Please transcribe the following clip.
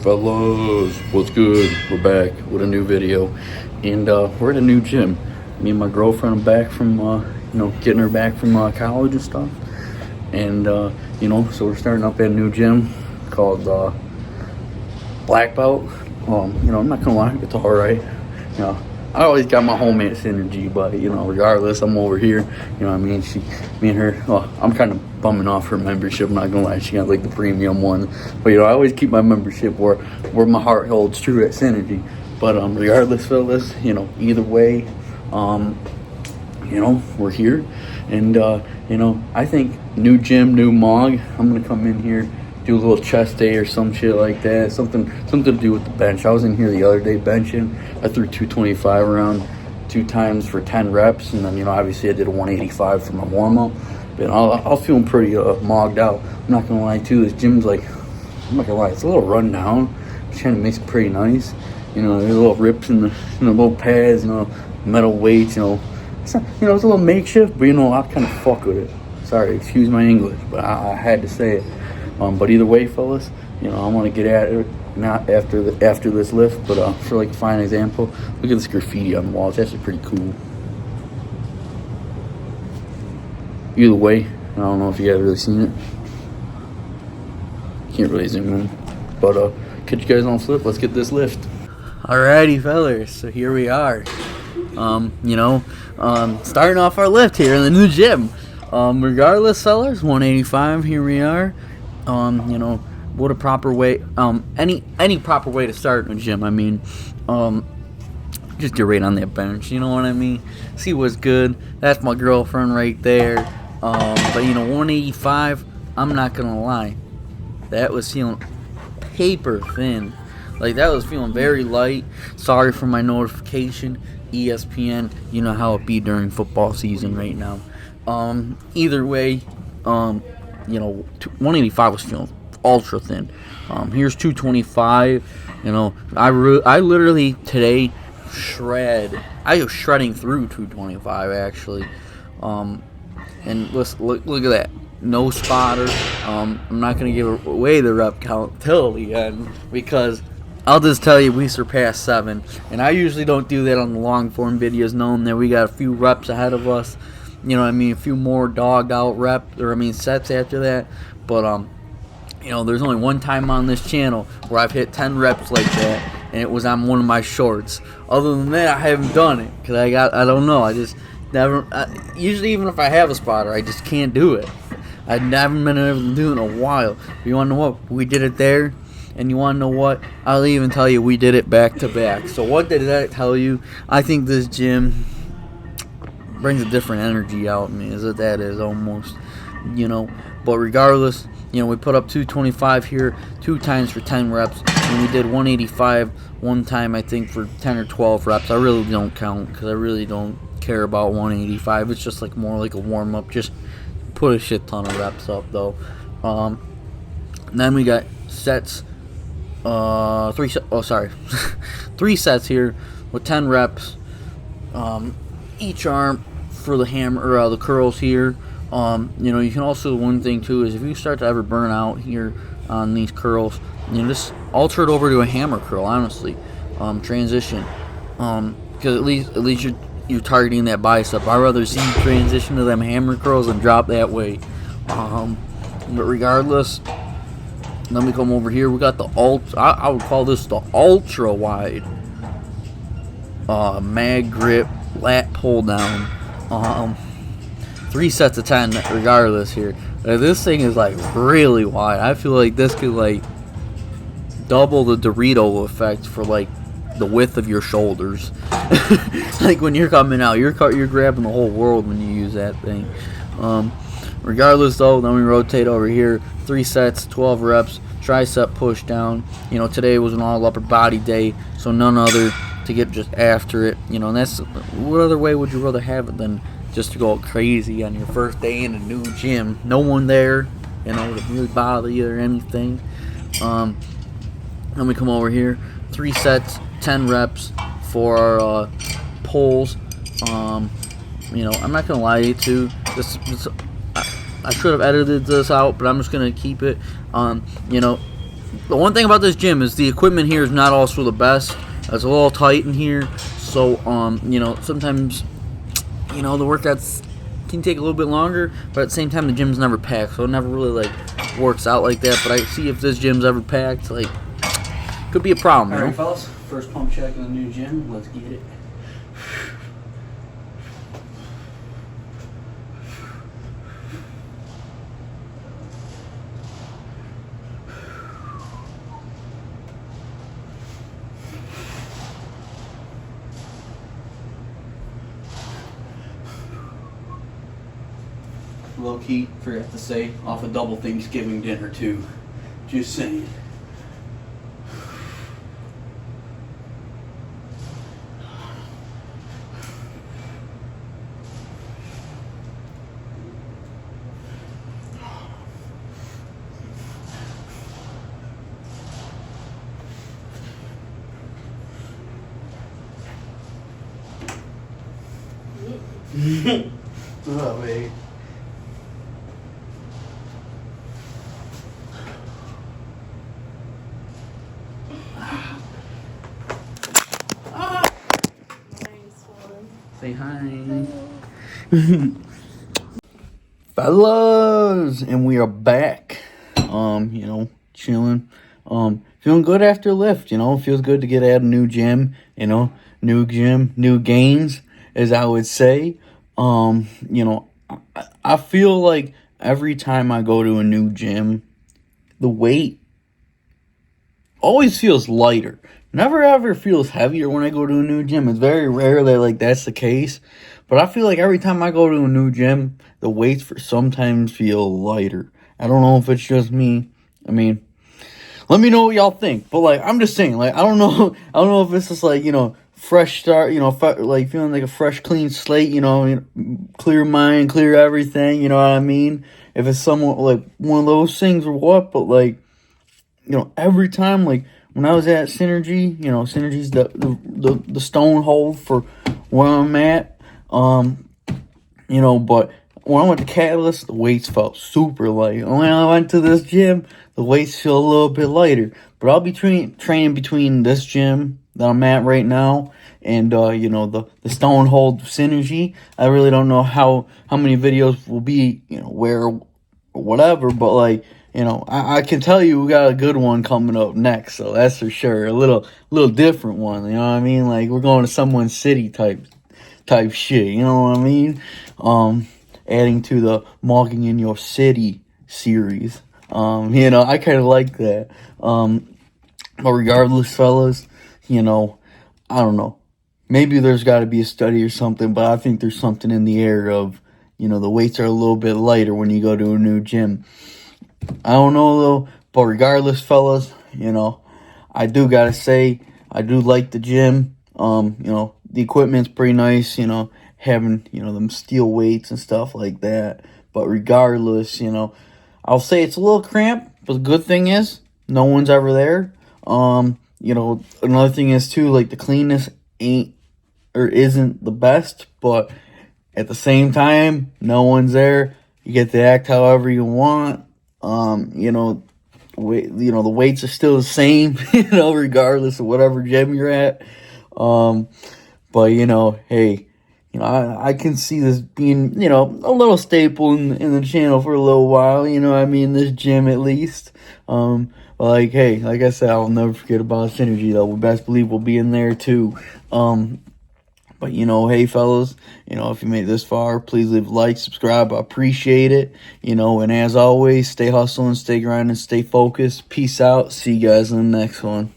Fellas, what's good? We're back with a new video, and we're at a new gym. Me and my girlfriend are back from, getting her back from college and stuff. And, so we're starting up at a new gym called Black Belt. I'm not gonna lie, it's alright. I always got my homemade synergy, but, regardless, I'm over here. Me and her, I'm kind of bumming off her membership, I'm not gonna lie. She got like the premium one. But, I always keep my membership where my heart holds true at Synergy. But, regardless, fellas, either way, we're here. And, I think new gym, new mog. I'm gonna come in here, do a little chest day or some shit like that. Something to do with the bench. I was in here the other day benching. I threw 225 around 2 times for 10 reps, and then obviously I did a 185 for my warm up. But I was feeling pretty mogged out. I'm not gonna lie too. This gym's like, I'm not gonna lie, it's a little run down. It's trying to make it pretty nice. There's little rips in the little pads. Metal weights. It's not, it's a little makeshift, but I kind of fuck with it. Sorry, excuse my English, but I had to say it. But either way, fellas, I want to get at it not after this lift, but for like a fine example, look at this graffiti on the wall. It's actually pretty cool. Either way, I don't know if you guys really seen it. Can't really zoom in, but catch you guys on flip. Let's get this lift. Alrighty, fellas. So here we are. Starting off our lift here in the new gym. Regardless, fellas, 185. Here we are. What a proper way. Any proper way to start in a gym. Just get right on that bench. You know what I mean? See what's good. That's my girlfriend right there. But 185. I'm not gonna lie. That was feeling paper thin. Like, that was feeling very light. Sorry for my notification. ESPN, you know how it be during football season right now. Either way, 185 was feeling ultra thin. Here's 225. I literally today I was shredding through 225 actually. And look at that. No spotter. I'm not gonna give away the rep count till the end because I'll just tell you we surpassed 7, and I usually don't do that on the long form videos, knowing that we got a few reps ahead of us. A few more dogged out sets after that. But there's only one time on this channel where I've hit 10 reps like that, and it was on one of my shorts. Other than that, I haven't done it because I don't know. I just never. Usually, even if I have a spotter, I just can't do it. I've never been able to do it in a while. But you want to know what? We did it there. And you want to know what? I'll even tell you we did it back to back. So what did that tell you? I think this gym brings a different energy out in me. Is what that is almost. But regardless, we put up 225 here 2 times for 10 reps. And we did 185 one time, I think, for 10 or 12 reps. I really don't count because I really don't care about 185. It's just more like a warm-up. Just put a shit ton of reps up, though. And then we got sets. 3 sets here with 10 reps. Each arm for the hammer or the curls here. You can also, one thing too is if you start to ever burn out here on these curls, just alter it over to a hammer curl. Honestly, transition. Because at least you're targeting that bicep. I'd rather see you transition to them hammer curls and drop that weight. But regardless. Then we come over here. We got the I would call this the ultra wide mag grip lat pull down. 3 sets of 10 regardless here. This thing is really wide. I feel like this could double the Dorito effect for the width of your shoulders. When you're coming out, you're grabbing the whole world when you use that thing. Regardless though, then we rotate over here. 3 sets, 12 reps, tricep push down. Today was an all upper body day, so none other to get just after it. And that's, what other way would you rather have it than just to go crazy on your first day in a new gym? No one there, to really bother you or anything. Then we come over here. 3 sets, 10 reps for our pulls. I'm not gonna lie to you too. I should have edited this out, but I'm just gonna keep it. The one thing about this gym is the equipment here is not also the best. It's a little tight in here, so sometimes the workouts can take a little bit longer, but at the same time the gym's never packed, so it never really like works out like that. But I see if this gym's ever packed, like, could be a problem. All right, fellas, first pump check in the new gym. Let's get it. Low key, forgot to say, off a double Thanksgiving dinner too. Just saying. What's up, babe? Say hi. Fellas, and we are back. Chilling. Feeling good after lift, feels good to get at a new gym, new gym, new gains, as I would say. I feel like every time I go to a new gym, the weight always feels lighter. Never ever feels heavier when I go to a new gym. It's very rare that that's the case. But I feel like every time I go to a new gym, the weights sometimes feel lighter. I don't know if it's just me. I mean, let me know what y'all think. But I'm just saying, I don't know if it's just fresh start, feeling like a fresh, clean slate, clear mind, clear everything, you know what I mean? If it's somewhat one of those things or what, but every time, when I was at Synergy, Synergy's the stone hold for where I'm at, but when I went to Catalyst, the weights felt super light. And when I went to this gym, the weights feel a little bit lighter. But I'll be training between this gym that I'm at right now and the stone hold Synergy. I really don't know how many videos will be where or whatever, but I can tell you we got a good one coming up next, so that's for sure. A little different one, you know what I mean? We're going to someone's city type shit, you know what I mean? Adding to the Mogging in Your City series. I kind of like that. But regardless, fellas, I don't know. Maybe there's got to be a study or something, but I think there's something in the air of, the weights are a little bit lighter when you go to a new gym. I don't know, though, but regardless, fellas, I do got to say, I do like the gym. The equipment's pretty nice, having, them steel weights and stuff like that. But regardless, I'll say it's a little cramped, but the good thing is, no one's ever there. Another thing is, too, the cleanness isn't the best, but at the same time, no one's there. You get to act however you want. The weights are still the same, regardless of whatever gym you're at. But hey, I can see this being, a little staple in the channel for a little while, this gym at least. Hey, like I said, I'll never forget about Synergy, though. We best believe we'll be in there, too. But, hey, fellas, if you made it this far, please leave a like, subscribe. I appreciate it. And as always, stay hustling, stay grinding, stay focused. Peace out. See you guys in the next one.